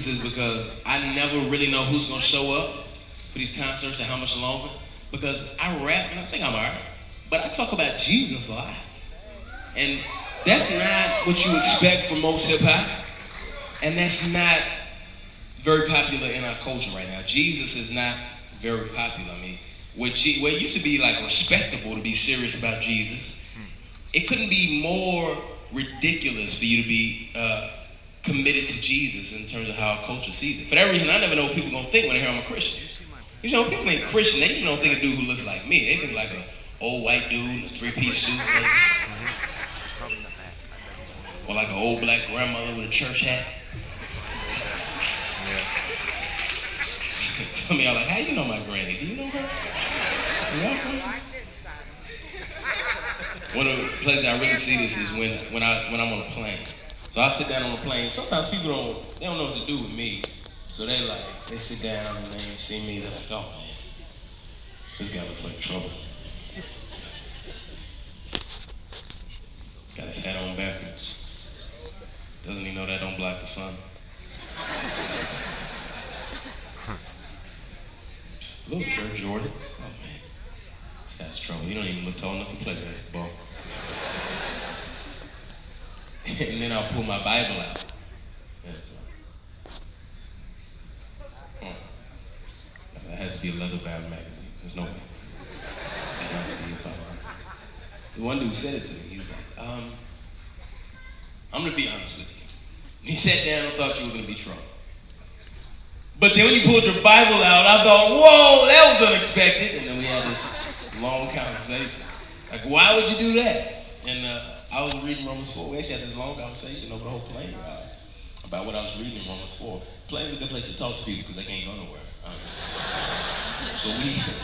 Jesus is because I never really know who's gonna show up for these concerts and how much longer. Because I rap and I think I'm alright, but I talk about Jesus a lot. And that's not what you expect from most hip hop. And that's not very popular in our culture right now. Jesus is not very popular. I mean, where it used to be like respectable to be serious about Jesus, it couldn't be more ridiculous for you to be committed to Jesus in terms of how our culture sees it. For that reason, I never know what people are gonna think when they hear I'm a Christian. You know, people ain't Christian. They just don't think a dude who looks like me. They think like a old white dude in a three-piece suit, maybe. Or like an old black grandmother with a church hat. Some of y'all like, how you know my granny? Do you know her? Y'all friends? One of the places I really see this is when I'm on a plane. So I sit down on a plane. Sometimes people don't know what to do with me. So they sit down and they see me, they're like, oh man, this guy looks like trouble. Got his hat on backwards. Doesn't he know that don't block the sun? Those Air Jordans. Oh man, this guy's trouble. You don't even look tall enough to play basketball. And then I'll pull my Bible out. Yes. That has to be a leather-bound magazine. There's no way. The one dude said it to me. He was like, I'm gonna be honest with you. He sat down and thought you were gonna be trouble. But then when you pulled your Bible out, I thought, whoa, that was unexpected. And then we had this long conversation. Like, why would you do that? And I was reading Romans 4. We actually had this long conversation over the whole plane ride about what I was reading in Romans 4. Plane's a good place to talk to people because they can't go nowhere.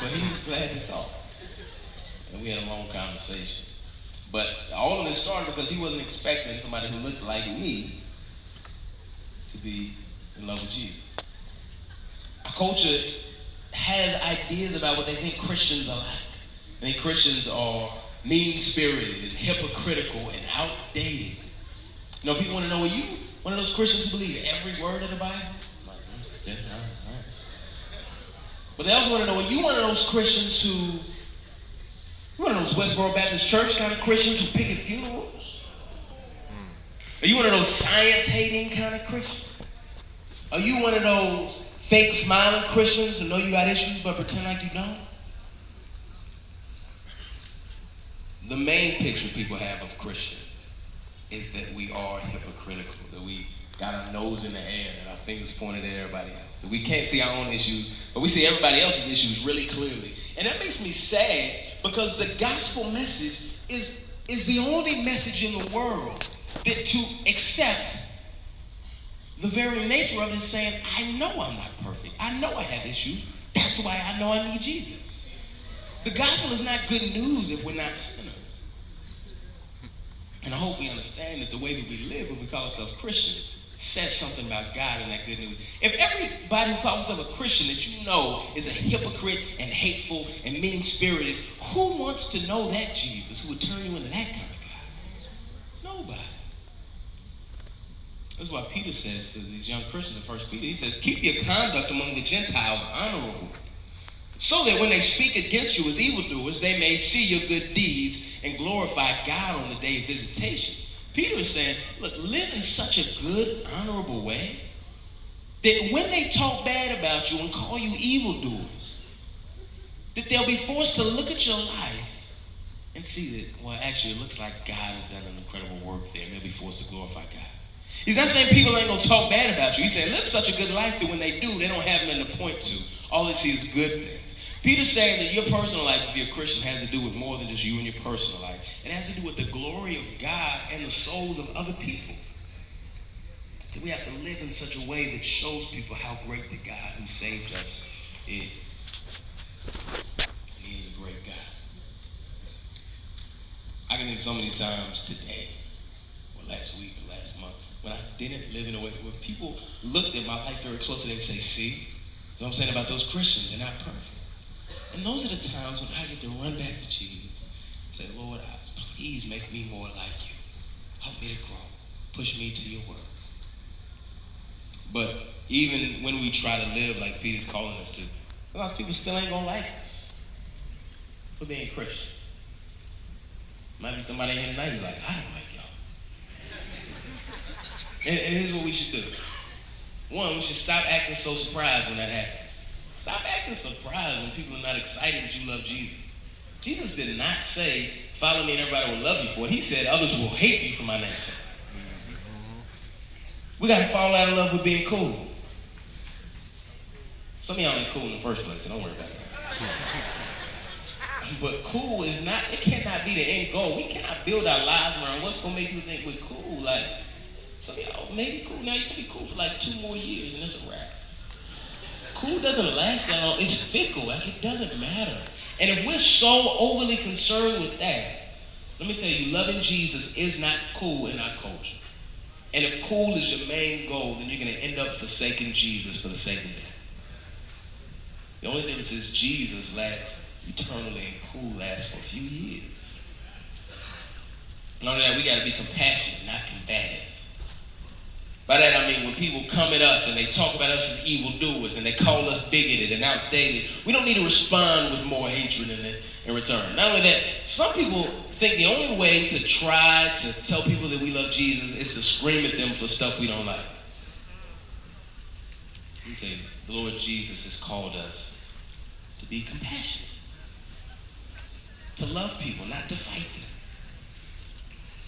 But he was glad to talk. And we had a long conversation. But all of this started because he wasn't expecting somebody who looked like me to be in love with Jesus. Our culture has ideas about what they think Christians are like. They think Christians are mean-spirited and hypocritical and outdated. You know, people want to know, are you one of those Christians who believe every word of the Bible? I'm like, yeah, all right. But they also want to know, are you one of those Christians who, one of those Westboro Baptist Church kind of Christians who picket funerals? Are you one of those science-hating kind of Christians? Are you one of those fake smiling Christians who know you got issues but pretend like you don't? The main picture people have of Christians is that we are hypocritical, that we got our nose in the air and our fingers pointed at everybody else. That we can't see our own issues, but we see everybody else's issues really clearly. And that makes me sad because the gospel message is the only message in the world that to accept the very nature of it is saying, I know I'm not perfect. I know I have issues. That's why I know I need Jesus. The gospel is not good news if we're not sinners. And I hope we understand that the way that we live when we call ourselves Christians says something about God and that good news. If everybody who calls themselves a Christian that you know is a hypocrite and hateful and mean-spirited, who wants to know that Jesus who would turn you into that kind of God? Nobody. That's why Peter says to these young Christians in 1 Peter, he says, keep your conduct among the Gentiles honorable, so that when they speak against you as evildoers, they may see your good deeds and glorify God on the day of visitation. Peter is saying, look, live in such a good, honorable way that when they talk bad about you and call you evildoers, that they'll be forced to look at your life and see that, well, actually, it looks like God has done an incredible work there, and they'll be forced to glorify God. He's not saying people ain't going to talk bad about you. He's saying live such a good life that when they do, they don't have nothing to point to. All they see is good things. Peter's saying that your personal life, if you're a Christian, has to do with more than just you and your personal life. It has to do with the glory of God and the souls of other people. That we have to live in such a way that shows people how great the God who saved us is. And he is a great God. I can think so many times today, or last week, or last month, when I didn't live in a way where people looked at my life very closely, they would say, see, that's what I'm saying about those Christians, they're not perfect. And those are the times when I get to run back to Jesus and say, Lord, please make me more like you. Help me to grow. Push me to your word. But Even when we try to live like Peter's calling us to, sometimes people still ain't gonna like us for being Christians. Might be somebody in here tonight who's like, I don't like y'all. And here's what we should do. One, we should stop acting so surprised when that happens. Stop acting surprised when people are not excited that you love Jesus. Jesus did not say, follow me and everybody will love you for it. He said, others will hate you for my name's sake. We got to fall out of love with being cool. Some of y'all ain't cool in the first place, so don't worry about that. But cool is not, it cannot be the end goal. We cannot build our lives around what's going to make you think we're cool. Like, some of y'all may be cool now, you can be cool for like 2 more years and it's a wrap. Cool doesn't last that long. It's fickle. Like, it doesn't matter. And if we're so overly concerned with that, let me tell you, loving Jesus is not cool in our culture. And if cool is your main goal, then you're going to end up forsaking Jesus for the sake of that. The only difference is Jesus lasts eternally and cool lasts for a few years. And on that, we got to be compassionate, not combative. By that I mean when people come at us and they talk about us as evildoers and they call us bigoted and outdated, we don't need to respond with more hatred in return. Not only that, some people think the only way to try to tell people that we love Jesus is to scream at them for stuff we don't like. Let me tell you, the Lord Jesus has called us to be compassionate, to love people, not to fight them.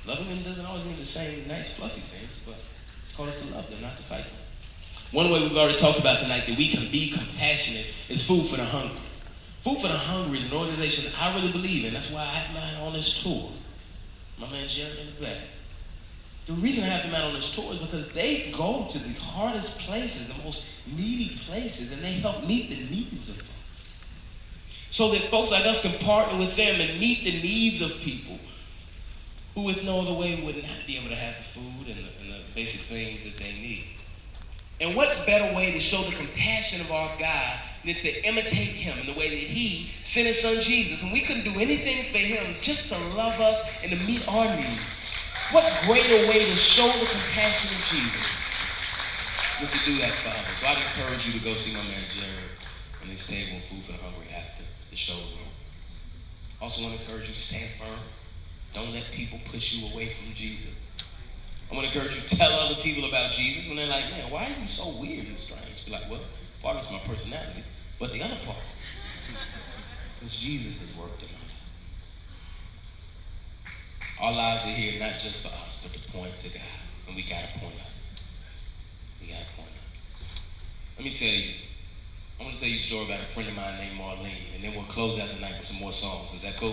Loving them doesn't always mean the same nice, fluffy things, but it's called us to love them, not to fight them. One way we've already talked about tonight that we can be compassionate is Food for the Hungry. Food for the Hungry is an organization I really believe in. That's why I have mine on this tour. My man Jared in the back. The reason I have them out on this tour is because they go to the hardest places, the most needy places, and they help meet the needs of folks. So that folks like us can partner with them and meet the needs of people who with no other way would not be able to have the food and the basic things that they need. And what better way to show the compassion of our God than to imitate him in the way that he sent his son Jesus. And we couldn't do anything for him just to love us and to meet our needs. What greater way to show the compassion of Jesus than to do that for others? So I'd encourage you to go see my man Jared and his table of Food for the Hungry after the show. Also want to encourage you to stand firm. Don't let people push you away from Jesus. I want to encourage you to tell other people about Jesus when they're like, man, why are you so weird and strange? Be like, well, part of it's my personality, but the other part is Jesus has worked in my life. Our lives are here not just for us, but to point to God. And we got to point up. We got to point up. Let me tell you, I want to tell you a story about a friend of mine named Marlene, and then we'll close out the night with some more songs. Is that cool?